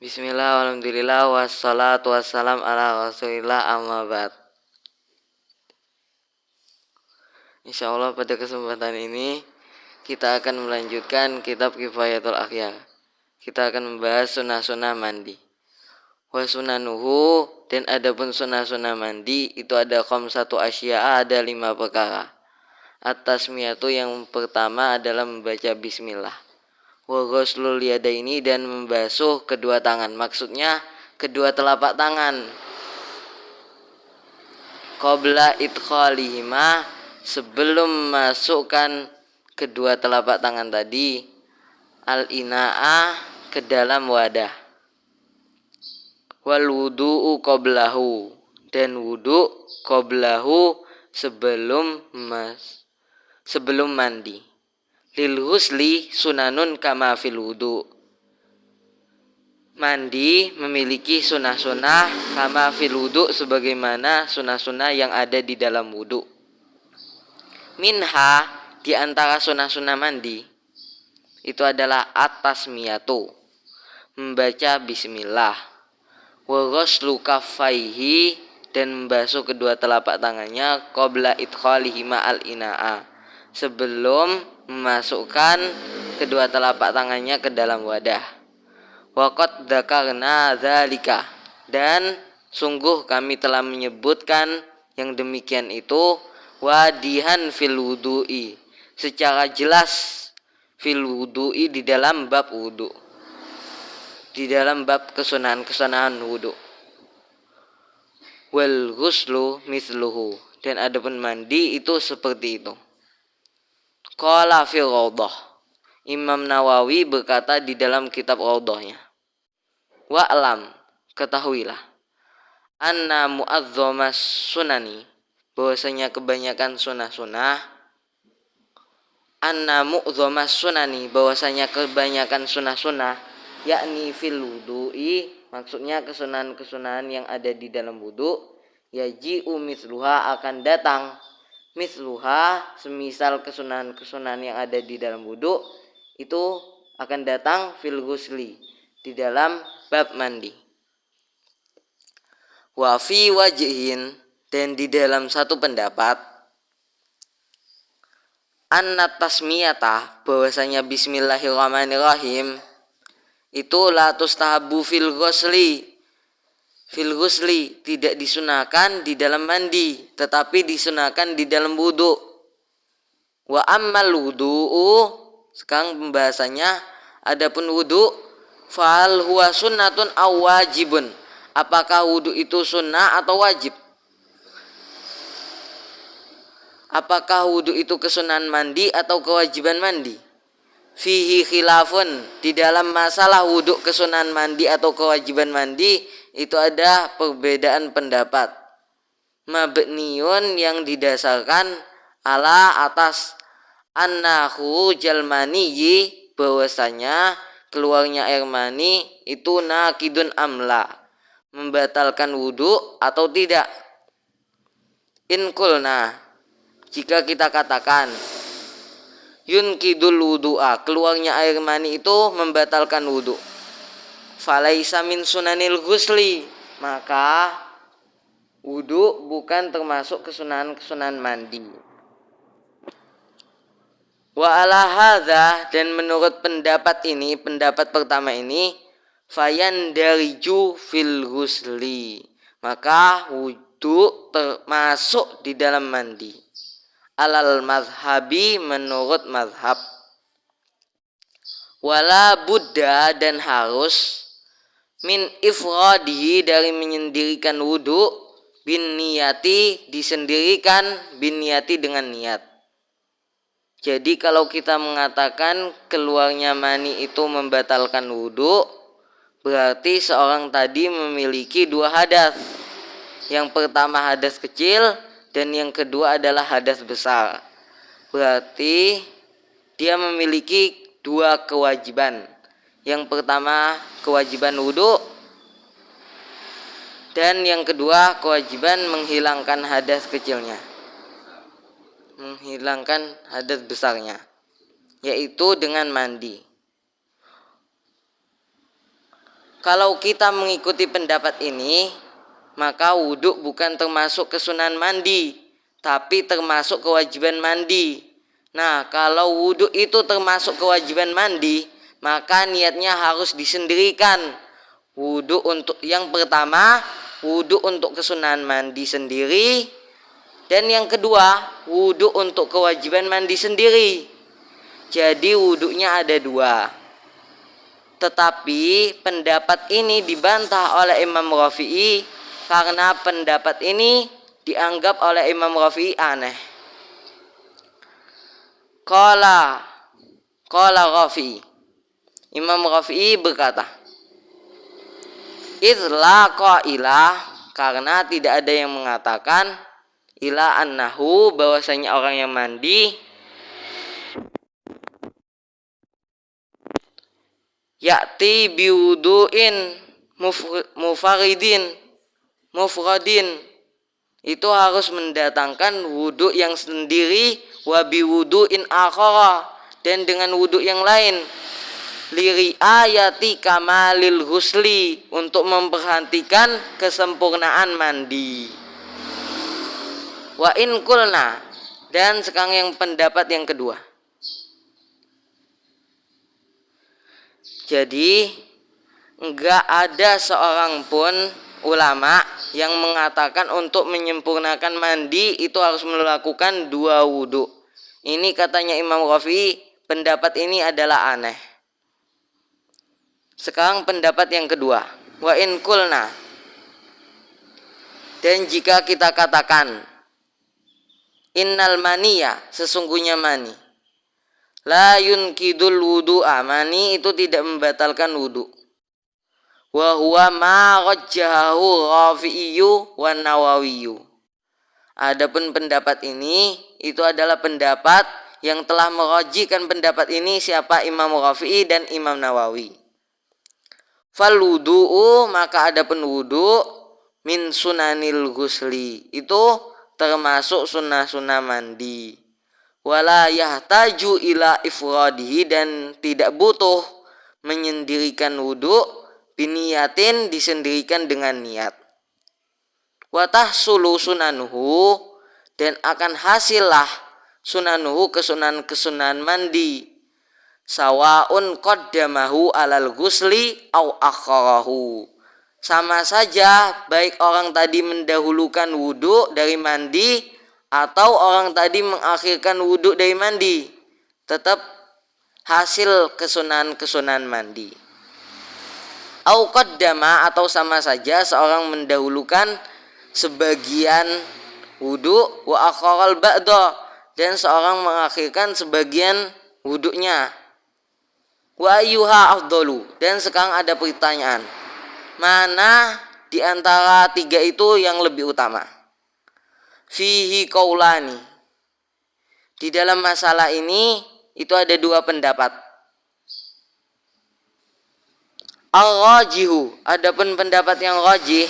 Bismillah, alhamdulillah, wassalatu wassalam ala rasulillah, amma ba'd. Insyaallah pada kesempatan ini kita akan melanjutkan kitab Kifayatul Akhyar. Kita akan membahas sunnah-sunnah mandi. Wa sunanuhu, dan adapun sunnah-sunnah mandi itu ada khamsatu asya'a, ada 5 perkara. At-tasmiyatu, yang pertama adalah membaca bismillah. Wa ghuslul yadaini, dan membasuh kedua tangan, maksudnya kedua telapak tangan. Qabla idkhalihima, sebelum masukkan kedua telapak tangan tadi, al-ina'a, ke dalam wadah. Wal wudu'u qablahu, dan wudu qablahu, sebelum mandi. Lil ghusli sunanun kama fil wudu, mandi memiliki sunnah-sunnah kama fil wudu, sebagaimana sunnah-sunnah yang ada di dalam wudu. Minha, di antara sunnah-sunnah mandi itu adalah at-tasmiyatu, membaca bismillah. Wa ghuslu kaffaihi, dan membasuh kedua telapak tangannya, qabla idkhalihima al-ina'a, sebelum memasukkan kedua telapak tangannya ke dalam wadah. Waqad dzakarna dzalika, dan sungguh kami telah menyebutkan yang demikian itu, wadihan fil wudu'i, secara jelas, fil wudu'i, di dalam bab wudu, di dalam bab kesunahan wudu. Wal ghuslu mithluhu, dan adapun mandi itu seperti itu. Qala fil Rawdah, Imam Nawawi berkata di dalam kitab Rawdahnya, wa'lam, ketahuilah, anna mu'azzamas sunani, bahwasanya kebanyakan sunnah-sunnah, anna mu'azzamas sunani, bahwasanya kebanyakan sunnah-sunnah, yakni fil wudu'i, maksudnya kesunahan-kesunahan yang ada di dalam wudu, yaji'u mithluha, akan datang mithluha, semisal kesunahan-kesunahan yang ada di dalam wudu itu akan datang fil ghusli, di dalam bab mandi. Wa fi wajhin, dan di dalam satu pendapat, anna tasmiyata, bahwasanya bismillahirrahmanirrahim itu la tustahabu fil ghusli, tidak disunahkan di dalam mandi, tetapi disunahkan di dalam wudu. Wa ammal wudu'u, sekarang pembahasannya, adapun wudu, fal huwa sunnatun aw wajibun, apakah wudu itu sunnah atau wajib? Apakah wudu itu kesunahan mandi atau kewajiban mandi? Fihi khilafun, di dalam masalah wudu kesunahan mandi atau kewajiban mandi itu ada perbedaan pendapat. Mabniun, yang didasarkan ala, atas, annahu jalmaniyi, bahwasanya keluarnya air mani itu nakidun amla, membatalkan wudu atau tidak. In kulna, jika kita katakan yunkidul wudu'a, keluarnya air mani itu membatalkan wudu, falaisa min sunanil ghusli, maka wudu bukan termasuk kesunahan-kesunahan mandi. Wa ala hadza, dan menurut pendapat ini, pendapat pertama ini, fayandariju fil ghusli, maka wudu termasuk di dalam mandi. Alal mazhabi, menurut mazhab. Wala buddha, dan harus, min ifradihi, dari menyendirikan wudu, bin niyati, disendirikan, bin niyati, dengan niat. Jadi kalau kita mengatakan keluarnya mani itu membatalkan wudu, berarti seorang tadi memiliki dua hadas. Yang pertama hadas kecil, dan yang kedua adalah hadas besar. Berarti dia memiliki dua kewajiban. Yang pertama kewajiban wudu, dan yang kedua kewajiban menghilangkan hadas kecilnya, menghilangkan hadas besarnya, yaitu dengan mandi. Kalau kita mengikuti pendapat ini, maka wudhu bukan termasuk kesunahan mandi, tapi termasuk kewajiban mandi. Nah, kalau wudhu itu termasuk kewajiban mandi, maka niatnya harus disendirikan. Wudhu untuk yang pertama, wudhu untuk kesunahan mandi sendiri, dan yang kedua, wudhu untuk kewajiban mandi sendiri. Jadi wudhunya ada dua. Tetapi pendapat ini dibantah oleh Imam Rafi'i karena pendapat ini dianggap oleh Imam Rafi'i aneh. Qala Rafi'i. Imam Rafi'i berkata, "Idla qailah," karena tidak ada yang mengatakan ila annahu, bahwasanya orang yang mandi ya'ti biwudu'in mufradin, itu harus mendatangkan wudhu yang sendiri, wa biwudu'in akhara, dan dengan wudhu yang lain, liriayati kamalil husli, untuk memperhatikan kesempurnaan mandi. Wa in kulna, dan sekarang yang pendapat yang kedua. Jadi enggak ada seorang pun ulama yang mengatakan untuk menyempurnakan mandi itu harus melakukan dua wudhu. Ini katanya Imam Rafi'i, pendapat ini adalah aneh. Sekarang pendapat yang kedua. Wa in kulna, dan jika kita katakan innal maniya, sesungguhnya mani, la yunkidul wudu'a, mani itu tidak membatalkan wudu. Wa huwa ma rajjahahu Rafi'iyyu wa Nawawiyu. Adapun pendapat ini itu adalah pendapat yang telah merajihkan pendapat ini siapa? Imam Rafi'i dan Imam Nawawi. Fal wudu'u, maka adapun wudu, min sunanil ghusli, itu termasuk sunnah-sunnah mandi. Wala yahtaju ila ifradihi, dan tidak butuh menyendirikan wudhu, biniyatin, disendirikan dengan niat. Wa tahsulu sunanuhu, dan akan hasillah sunanuhu, kesunahan mandi, sawaun qaddamahu alal ghusli au akharahu, sama saja baik orang tadi mendahulukan wudhu dari mandi atau orang tadi mengakhirkan wudhu dari mandi, tetap hasil kesunahan mandi. Au qaddama, atau sama saja seorang mendahulukan sebagian wudhu, wa akharal ba'da, dan seorang mengakhirkan sebagian wudhunya. Wa ayyuha afdalu, dan sekarang ada pertanyaan, mana di antara tiga itu yang lebih utama? Fihi qaulani, di dalam masalah ini itu ada dua pendapat. Al-rajihu, adapun pendapat yang rajih,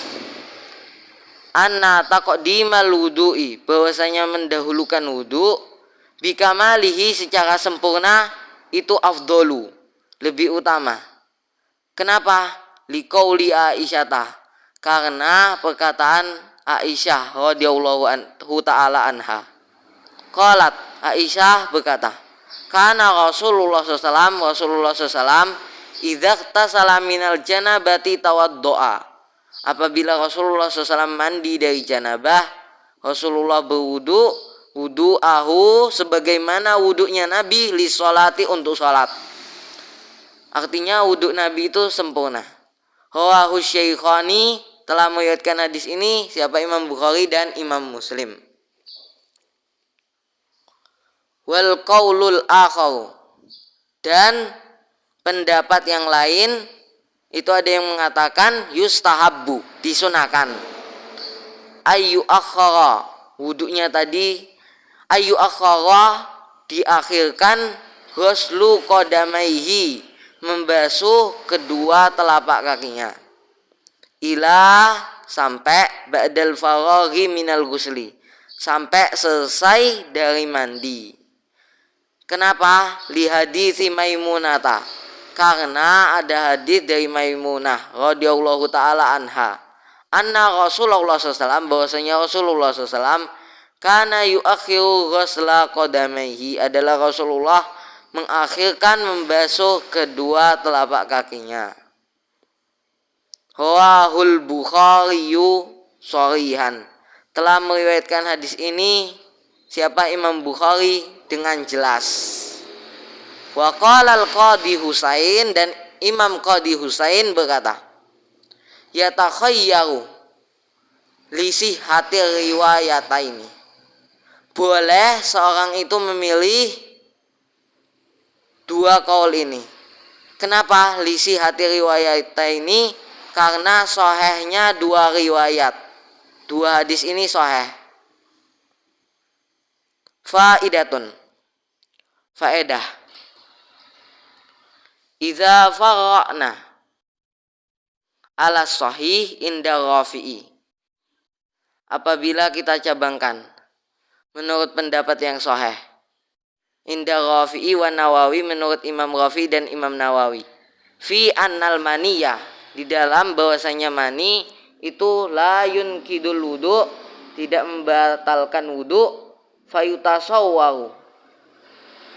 anna taqdimal wudu'i, bahwasanya mendahulukan wudu, bikamalihi, secara sempurna, itu afdalu, lebih utama. Kenapa? Liqauli Aisyah, karena perkataan Aisyah radhiyallahu anhu ta'ala anha. Qalat, Aisyah berkata, kana Rasulullah SAW idza tasala minal janabati tawaddoa, apabila Rasulullah SAW mandi dari janabah, Rasulullah berwudu, wudu'ahu, sebagaimana wudunya Nabi, li sholati, untuk sholat. Artinya wudu Nabi itu sempurna. Rawahu Syaikhani, telah meriwayatkan hadis ini siapa? Imam Bukhari dan Imam Muslim. Wal qaulul akhar, dan pendapat yang lain itu ada yang mengatakan yustahabbu, disunahkan, ayu akhara, wudunya tadi ayu akhara, diakhirkan, ghuslu qadamaihi, membasuh kedua telapak kakinya, ila, sampai ba'dal faraghi minal ghusli, sampai selesai dari mandi. Kenapa? Li hadits Maimunata, Karena ada hadis dari Maimunah radhiyallahu taala anha, anna Rasulullah SAW, bahwasanya Rasulullah SAW kana yuakhiru ghusla qadamaihi, adalah Rasulullah mengakhirkan membasuh kedua telapak kakinya. Rawahul Bukhari shorihan, telah meriwayatkan hadis ini siapa? Imam Bukhari dengan jelas. Wa qala al-Qadhi Husain, dan Imam Qadhi Husain berkata, yatakhayyaru li sihhati riwayataini, boleh seorang itu memilih dua kaul ini. Kenapa li sihhati riwayataini? Karena sahihnya dua riwayat, dua hadis ini sahih. Faidatun, faedah, idza fara'na ala sahih inda rafi'i, apabila kita cabangkan menurut pendapat yang sahih, inda rafi'i wa Nawawi, menurut Imam Rafi dan Imam Nawawi, fi annal maniyah, di dalam bahwasanya mani itu la yunkidul wudu, tidak membatalkan wudu, fayutasawwaru,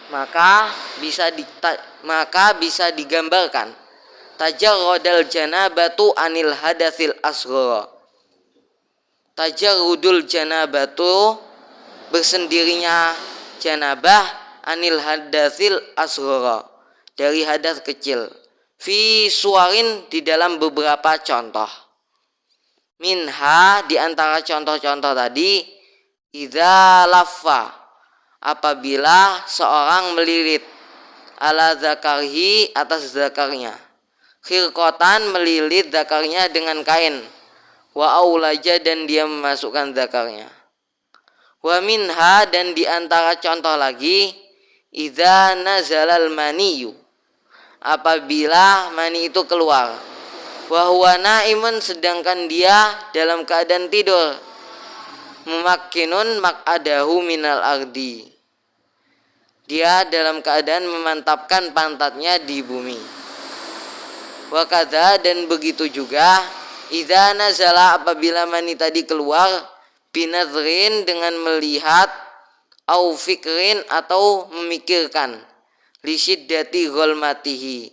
maka bisa digambarkan, tajarrudul janabatu anil hadatsil asghar, tajarrudul janabatu, bersendirinya janabah, anil hadatsil asghar, dari hadas kecil, fi suwarin, di dalam beberapa contoh, minha, di antara contoh-contoh tadi, idza laffa, apabila seorang melilit, ala zakarihi, atas zakarnya, khirqatan, melilit zakarnya dengan kain, wa aulaja, dan dia memasukkan zakarnya, wa minha, dan di antara contoh lagi, idza nazalal maniyu, apabila mani itu keluar, wa huwa naimun, sedangkan dia dalam keadaan tidur, mumakkinun maq'adahu minal ardi, dia dalam keadaan memantapkan pantatnya di bumi. Wa kadza, dan begitu juga, idza nazala, apabila mani tadi keluar, binadrin, dengan melihat, au fikrin, atau memikirkan, li syiddati ghulmatihi,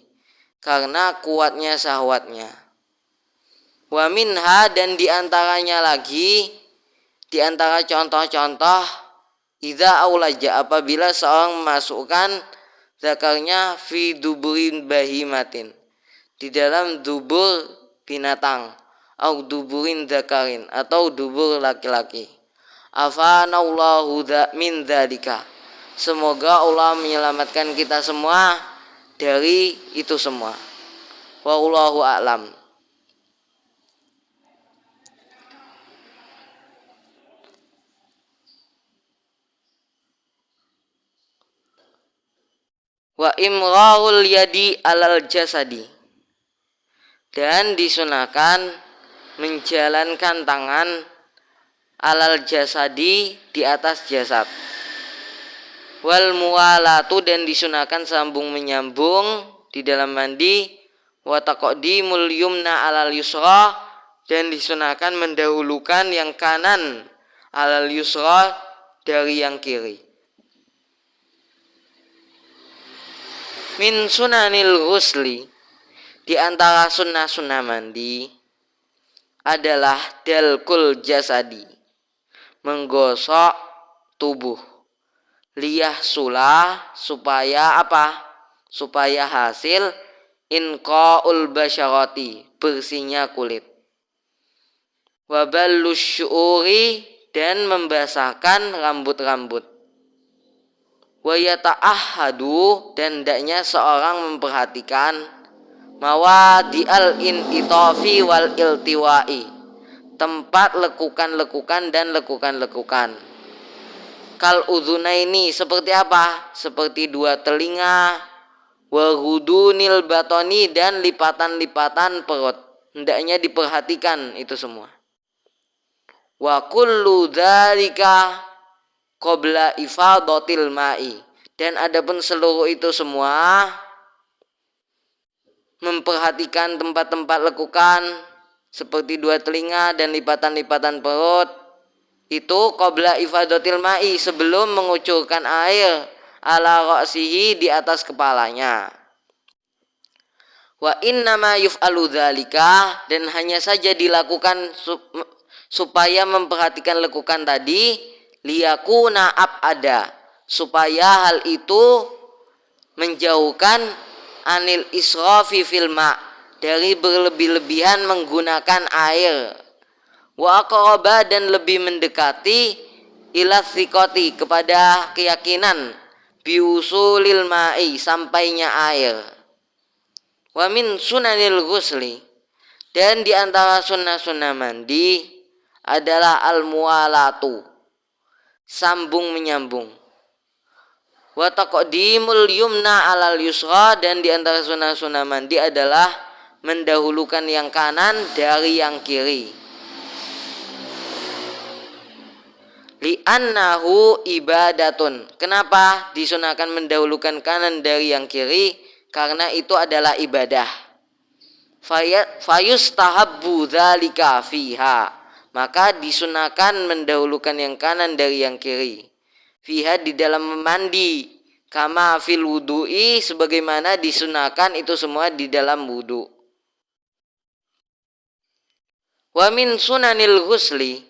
karena kuatnya syahwatnya. Wa minha, dan diantaranya lagi, di antara contoh-contoh, idza aulaja, apabila seorang memasukkan zakarnya fi duburin bahimatin, di dalam dubur binatang, au duburin zakarin, atau dubur laki-laki. Afanallahu min dzalika, semoga Allah menyelamatkan kita semua dari itu semua. Wallahu a'lam. Wa imrarul yadi alal jasadi, dan disunahkan menjalankan tangan alal jasadi, di atas jasad. Wal muwalatu, dan disunahkan sambung menyambung di dalam mandi. Wa taqdimul yumna alal yusra, dan disunahkan mendahulukan yang kanan alal yusra, dari yang kiri. Min sunanil ghusli, di antara sunnah-sunnah mandi adalah dalkul jasadi, menggosok tubuh, liyah sulah, supaya apa? Supaya hasil inqaul basyarati, bersihnya kulit, waballus syu'uri, dan membasahkan rambut-rambut, wa yata'ahhadu, dan hendaknya seorang memperhatikan mawadi al-in'itafi wal iltiwa'i, tempat lekukan-lekukan dan lekukan-lekukan. Kal udhunaini, seperti apa? Seperti dua telinga, wa hudunil batoni, dan lipatan-lipatan perut, hendaknya diperhatikan itu semua. Wa kullu dzalika qabla ifadatil ma'i, dan adapun seluruh itu semua memperhatikan tempat-tempat lekukan seperti dua telinga dan lipatan-lipatan perut itu qabla ifadatil ma'i, sebelum mengucurkan air ala ra'sihi, di atas kepalanya. Wa innama yuf'alu dzalika, dan hanya saja dilakukan supaya memperhatikan lekukan tadi, liyakuna ab'ada, supaya hal itu menjauhkan anil israfi fil ma', dari berlebih-lebihan menggunakan air. Wa aqraba, dan lebih mendekati ila thiqati, kepada keyakinan biusulil ma'i, sampainya air. Wa min sunanil ghusli, dan di antara sunnah-sunnah mandi adalah al-muwalatu, sambung menyambung. Wa taqdimul yumna alal yusra, dan di antara sunnah-sunnah mandi adalah mendahulukan yang kanan dari yang kiri. Li'annahu ibadatun, kenapa disunahkan mendahulukan kanan dari yang kiri? Karena itu adalah ibadah. Fayustahabbu dzalika fiha, maka disunahkan mendahulukan yang kanan dari yang kiri. Fiha, di dalam mandi, kama fil wudu'i, sebagaimana disunahkan itu semua di dalam wudu. Wa min sunanil ghusli,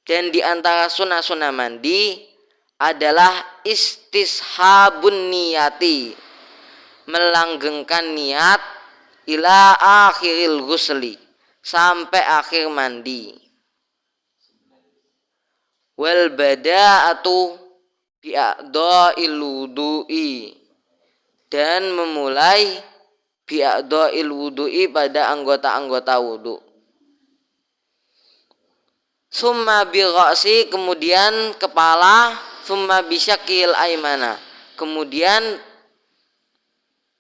dan di antara sunah-sunah mandi adalah istishabun niyati, melanggengkan niat, ila akhiril ghusli, sampai akhir mandi. Wal bada'atu bi'a'dha'il wudu'i, dan memulai bi'a'dha'il wudu'i, pada anggota-anggota wudu. Summa birra'si, kemudian kepala. Summa bisyakil aimana, kemudian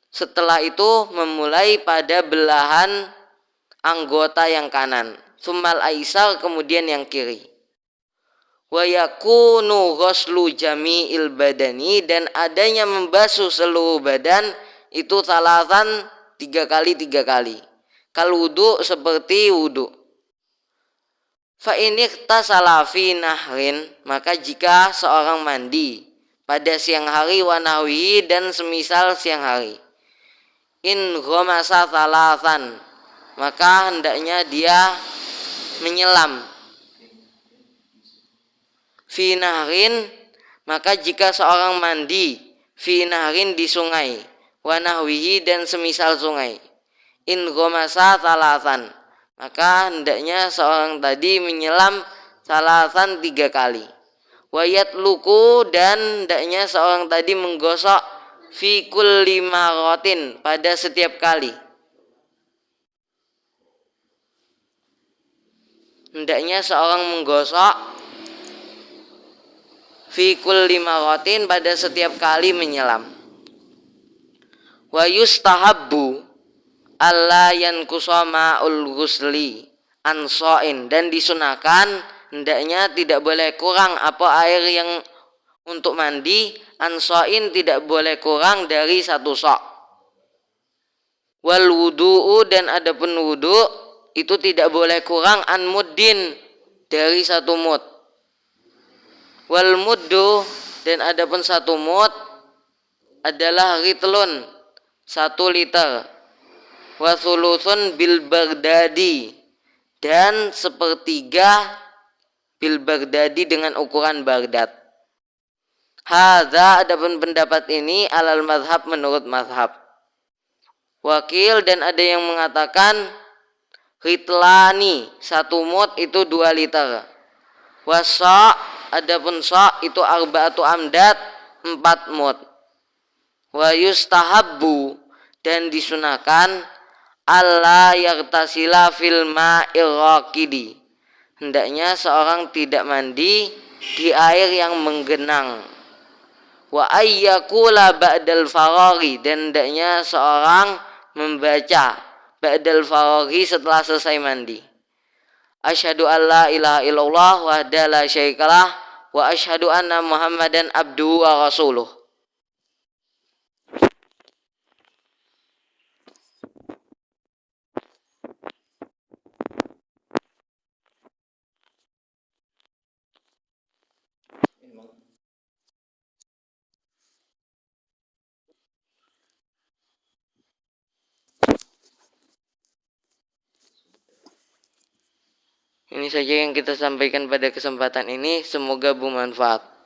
setelah itu memulai pada belahan anggota yang kanan. Summal aisar, kemudian yang kiri. Wa yakunu ghuslu jami'il badani, dan adanya membasuh seluruh badan itu salatan, 3 kali 3 kali. Kal wudu, seperti wudu. Fa in ikhtasala fi nahrin, maka jika seorang mandi pada siang hari, wa nahwihi, dan semisal siang hari, in ghamasa thalathan, maka hendaknya dia menyelam. Fi nahrin, maka jika seorang mandi fi nahrin, di sungai, wa nahwihi, dan semisal sungai, in ghamasa thalathan, maka hendaknya seorang tadi menyelam thalathan, 3 kali. Wa yatluku, dan hendaknya seorang tadi menggosok fi kulli maratin, pada setiap kali. Hendaknya seorang menggosok fi kulli maratin, pada setiap kali menyelam. Wa yustahabbu alla yanqusa ma'ul ghusli ansoin, dan disunahkan hendaknya tidak boleh kurang apa air yang untuk mandi, ansoin, tidak boleh kurang dari 1 sok. Wal wudu'u, dan adapun wudu itu tidak boleh kurang an muddin, dari 1 mud. Wal muddu, dan adapun 1 mud adalah ritlun, 1 liter. Wa thuluthun bil Baghdadi, dan 1/3 bil Baghdadi, dengan ukuran Baghdad. Hadza, adapun pendapat ini, alal mazhab, menurut mazhab. Wakil, dan ada yang mengatakan ritlani, 1 mud itu 2 liter. Wasa, adapun sa itu arba'atu amdad, 4 mud. Wa yustahabbu, dan disunahkan alla yartasila fil ma'ir raqidi, hendaknya seorang tidak mandi di air yang menggenang. Wa ayyakula ba'dal faraghi, dan hendaknya seorang membaca ba'dal faraghi, setelah selesai mandi. Asyhadu alla ilaha illallah wahdahu la syarikalah, wa asyhadu anna Muhammadan abduhu wa rasuluh. Ini saja yang kita sampaikan pada kesempatan ini, semoga bermanfaat.